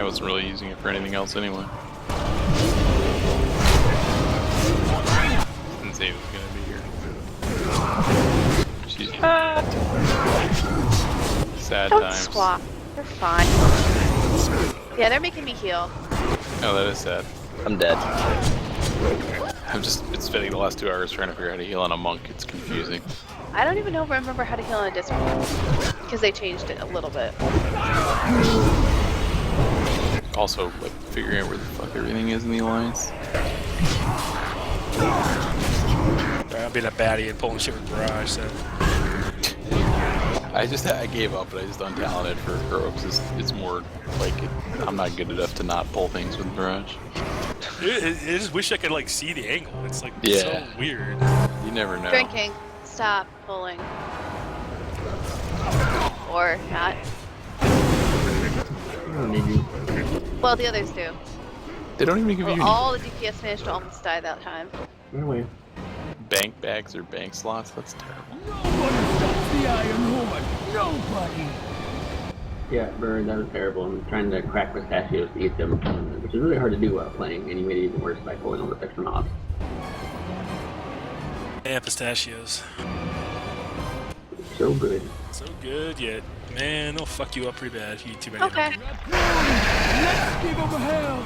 wasn't really using it for anything else anyway. Didn't say he was gonna be here. She's sad Don't times. swap. They're fine. Yeah, they're making me heal. Oh, that is sad. I'm dead. I've just been spending the last 2 hours trying to figure out how to heal on a monk. It's confusing. I don't even remember how to heal on a discipline because they changed it a little bit. Also, like, figuring out where the fuck everything is in the alliance. I'm being a baddie and pulling shit with Barrage, so. I gave up, but I just untalented for heroics. It's more like I'm not good enough to not pull things with Barrage. I just wish I could like see the angle. It's like so weird. You never know. Drinking. Stop pulling. Or not. Well, the others do. They don't even give you All the DPS managed to almost die that time. Anyway. bank bags or bank slots. That's terrible. Nobody stops the Iron Horde. Nobody. Yeah, Bird, that was terrible. I'm trying to crack pistachios to eat them, which is really hard to do while playing, and you made it even worse by pulling all the extra knobs. Yeah, pistachios. So good. So good, yet, man, they'll fuck you up pretty bad if you eat too many Okay. of them. Let's give them hell.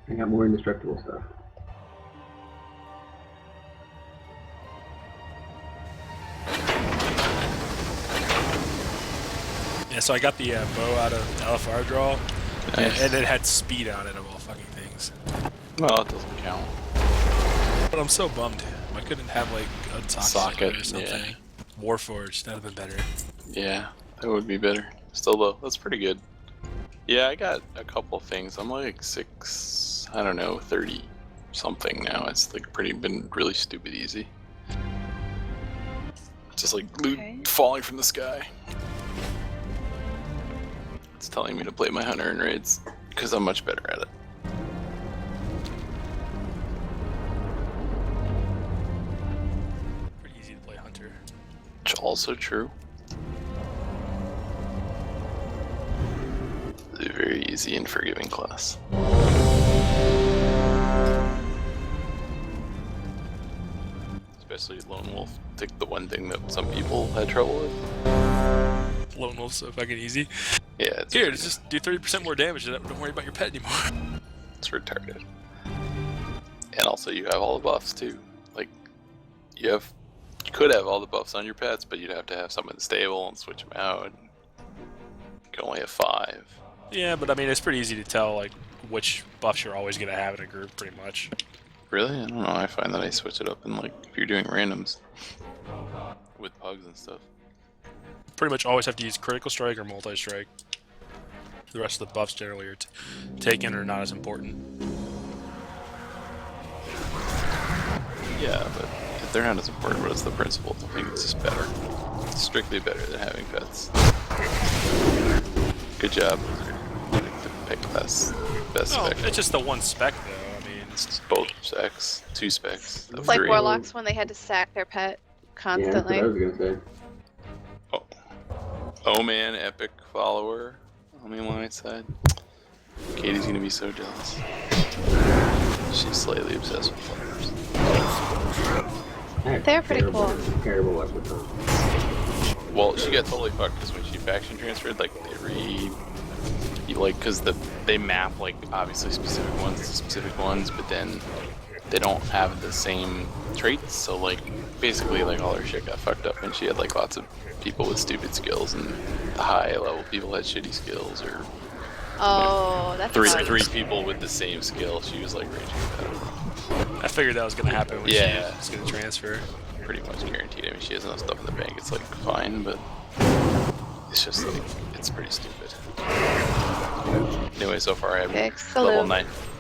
I got more indestructible stuff. Yeah, so I got the bow out of LFR draw, Nice. and it had speed on it of all fucking things. Well, it doesn't count. But I'm so bummed. I couldn't have like a socket or something. Yeah. Warforged, that'd have been better. Yeah, that would be better. Still though, that's pretty good. Yeah, I got a couple things. I'm like 30 something now. It's like been really stupid easy. Just like loot Okay. falling from the sky. It's telling me to play my hunter in raids because I'm much better at it. Pretty easy to play Hunter. Which also true. It's a very easy and forgiving class. Especially Lone Wolf. Take the one thing that some people had trouble with. Lone Wolf's so fucking easy. Yeah, it's Here, just do 30% more damage. Don't worry about your pet anymore. It's retarded. And also you have all the buffs too. Like you could have all the buffs on your pets, but you'd have to have some in the stable and switch them out. You can only have 5. Yeah, but I mean, it's pretty easy to tell like which buffs you're always gonna have in a group, pretty much. Really? I don't know. I find that I switch it up in like if you're doing randoms with pugs and stuff. Pretty much always have to use critical strike or multi-strike. The rest of the buffs generally are taken or not as important. Yeah, but they're not as important, but it's the principle. I think it's just better. It's strictly better than having pets. Good job. Pick best Oh, spec. it's just the one spec though. I mean, It's both specs, 2 specs. It's like 3. warlocks when they had to sack their pet Yeah, that's what constantly. I was gonna say. Oh man, epic follower on the alliance side. Katie's gonna be so jealous. She's slightly obsessed with flowers. I have They're pretty terrible, cool. Terrible weapons. Well, she got totally fucked because when she faction transferred, like because they map like obviously specific ones to specific ones, but then they don't have the same traits. So like basically like all her shit got fucked up, and she had like lots of people with stupid skills, and the high level people had shitty skills, or Oh, that's three people with the same skill. She was like raging about it. I figured that was gonna happen when Yeah. she was gonna transfer. Pretty much guaranteed. I mean, she has enough stuff in the bank. It's like fine, but it's just like it's pretty stupid. Anyway, so far I have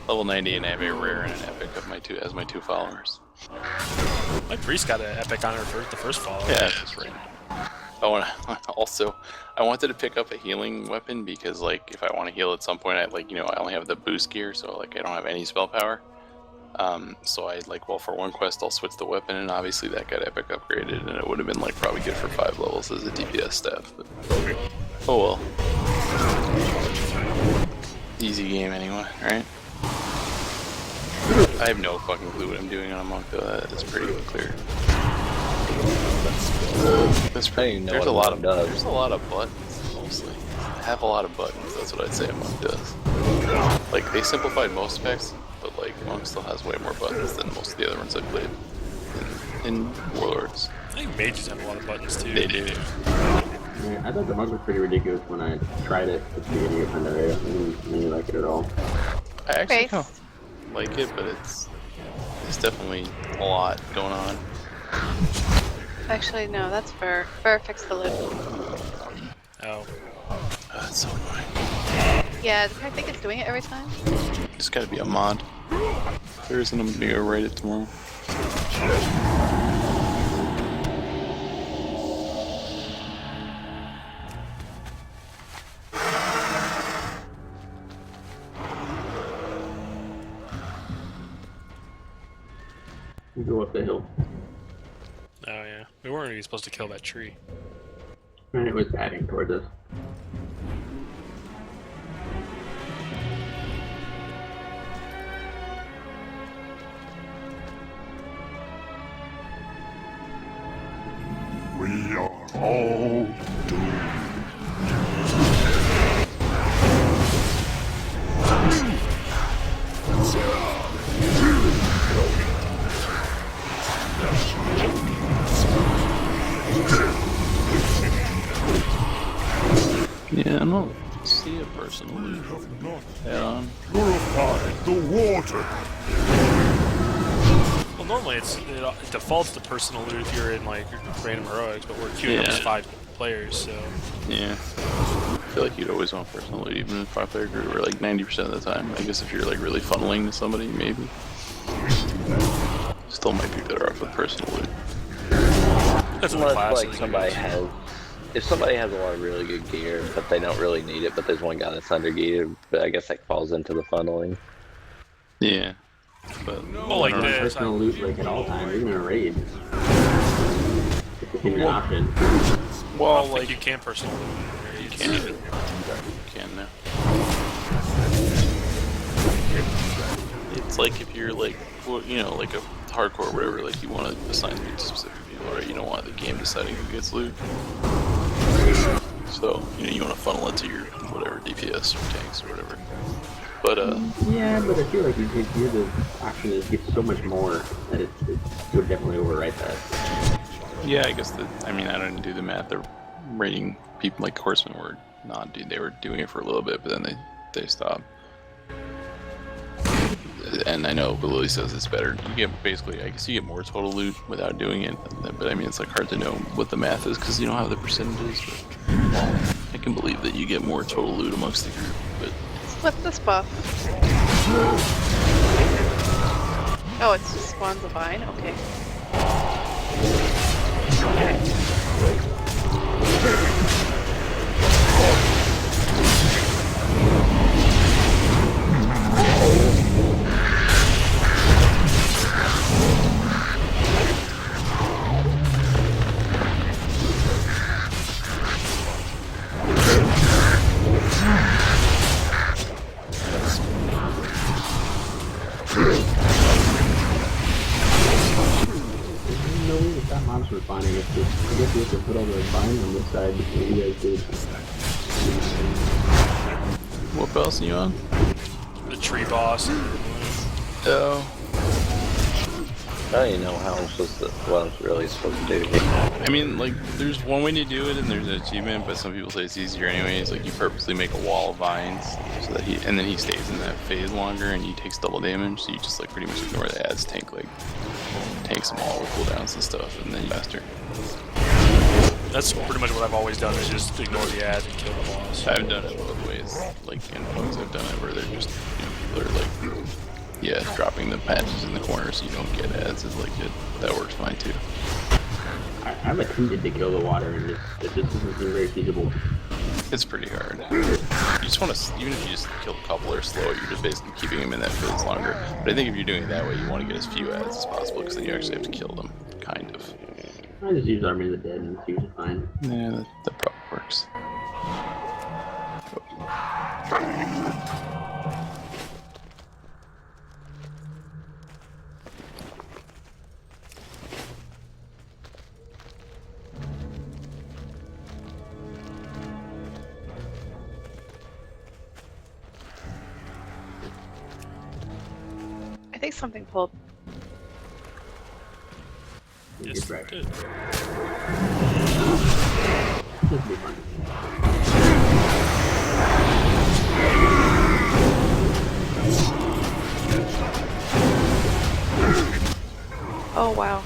level 90, and I have a rare and an epic of my two followers. My priest got an epic on her for the first follow. Yeah, it's just random. I wanted to pick up a healing weapon because like if I want to heal at some point, I only have the boost gear, so like I don't have any spell power. So I for one quest I'll switch the weapon, and obviously that got epic upgraded, and it would have been like probably good for 5 levels as a DPS staff. But oh well. Easy game anyway, right? I have no fucking clue what I'm doing on a monk though. That is pretty clear. There's a lot of buttons mostly. I have a lot of buttons. That's what I'd say a monk does. Like they simplified most specs, but like monk still has way more buttons than most of the other ones I played in Warlords. I think mages have a lot of buttons too. They do. Yeah, I thought the monk was pretty ridiculous when I tried it at the beginning of Pandaria. I didn't really like it at all. I actually Grace. kind of like it, but it's definitely a lot going on. Actually, no, that's Burr. Burr fixed the loop. Oh, That's so annoying. Yeah, I think it's doing it every time. It's gotta be a mod. If there isn't, I'm gonna go write it tomorrow. You go up the hill. oh yeah. We weren't even supposed to kill that tree. And it was adding towards us. We are all doomed. Yeah, I don't see a personal loot head on. Purify the water. Well, normally it defaults to personal loot if you're in like random heroics, but we're queuing up as 5 players, so Yeah. I feel like you'd always want personal loot, even in a 5-player group, or like 90% of the time. I guess if you're like really funneling to somebody, maybe. Still might be better off with personal loot. that's what Unless classes. like somebody has, if somebody has a lot of really good gear, but they don't really need it, but there's one guy that's under geared, but I guess that falls into the funneling. Yeah. But Well, like I don't know. this, Personal loot like at all times, even in a raid. It's an option. I Well, don't think you can personal loot. you can. You can now. It's like if you're like, like a hardcore or whatever, like you want to assign loot to specific people, right? You don't want the game deciding who gets loot. So, you want to funnel it to your whatever DPS or tanks or whatever. But Yeah, but I feel like you give the option to get so much more that it would definitely overwrite that. yeah, I guess I didn't do the math. They're rating people like Horsemen were not, dude. They were doing it for a little bit, but then they stopped. And I know Lily says it's better. You get basically, I guess you get more total loot without doing it. But I mean, it's like hard to know what the math is because you don't have the percentages. But I can believe that you get more total loot amongst the group. But What's this buff? Oh, it's just spawns a vine? Okay. No way to stop mobs from spawning. I guess we have to put all the vines on this side before you guys did. What else are you on? The tree boss. Oh. I don't even know how I'm supposed to, what I'm really supposed to do here. I mean, like, there's one way to do it, and there's an achievement, but some people say it's easier anyways. Like, you purposely make a wall of vines, so that and then he stays in that phase longer, and he takes double damage, so you just, like, pretty much ignore the ads, tanks them all with cooldowns and stuff, and then you faster. That's pretty much what I've always done, is just ignore the ads and kill the boss. I've done it both ways. Like, in bugs I've done it where they're just, people are, like, yeah, dropping the patches in the corner so you don't get ads is like it. That works fine too. I've attempted to kill the water, and it just doesn't seem very feasible. It's pretty hard. You just want to, even if you just kill a couple or slow, you're just basically keeping them in that phase longer. But I think if you're doing it that way, you want to get as few ads as possible, because then you actually have to kill them, kind of. I just use Army of the Dead, and it's usually fine. Yeah, that probably works. I think something pulled. Yes, Get right. it did. This will be fun. Oh wow.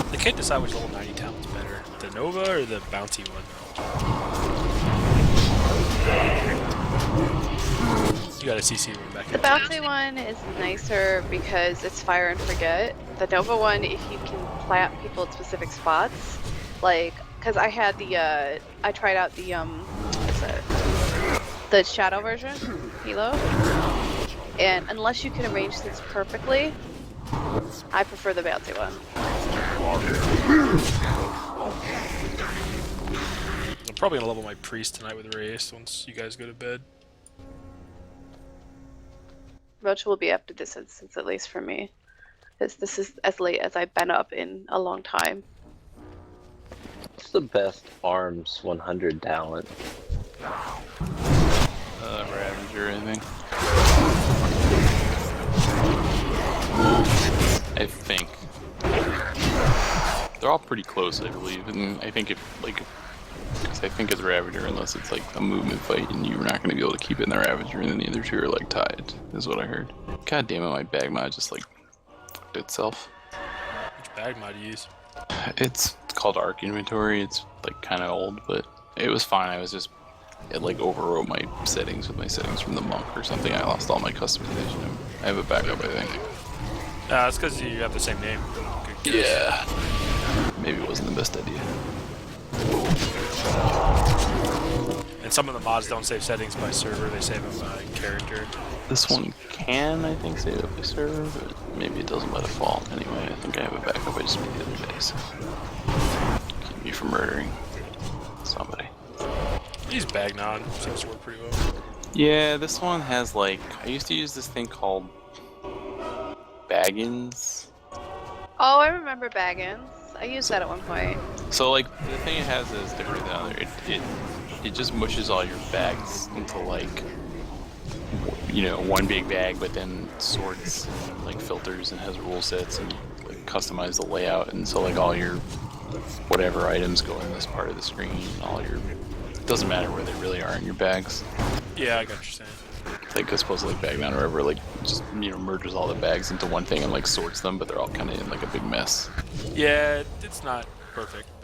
I can't decide which level 90 talent's better, the Nova or the Bounty one. You got a CC one back The bouncy one is nicer because it's fire and forget. The Nova one, if you can plant people at specific spots, like, cause I had the, I tried out the, what's it? The shadow version, Hilo. And unless you can arrange things perfectly, I prefer the bouncy one. I'm probably gonna level my priest tonight with Reyes once you guys go to bed. Roach will be after this instance, at least for me. Because this is as late as I've been up in a long time. What's the best arms 100 talent? Ravager, I think. I think. They're all pretty close, I believe, and I think if, like, because I think it's Ravager, unless it's like a movement fight and you're not going to be able to keep it in the Ravager, and then the other two are like tied, is what I heard. God damn it, my bag mod just like fucked itself. Which bag mod do you use? It's called Arc Inventory. It's like kind of old, but it was fine. I was just, it like overwrote my settings with my settings from the monk or something. I lost all my customization. I have a backup, I think. It's because you have the same name. Good guess. Yeah. Maybe it wasn't the best idea. And some of the mods don't save settings by server, they save them by character. This one can, I think, save it by server, but maybe it doesn't by default. Anyway, I think I have a backup I just made the other day, so keep me from murdering somebody. Use Bagnon, seems to work pretty well. Yeah, this one has like, I used to use this thing called Baggins. Oh, I remember Baggins. I used that at one point. So like, the thing it has is different than other. It just mushes all your bags into like, you know, one big bag, but then sorts like filters and has rule sets and like customize the layout, and so like all your whatever items go in this part of the screen, and all your, it doesn't matter where they really are in your bags. Yeah, I got what you're saying. Like I suppose like Bagman or whatever, like just, you know, merges all the bags into one thing and like sorts them, but they're all kind of in like a big mess. Yeah, it's not perfect.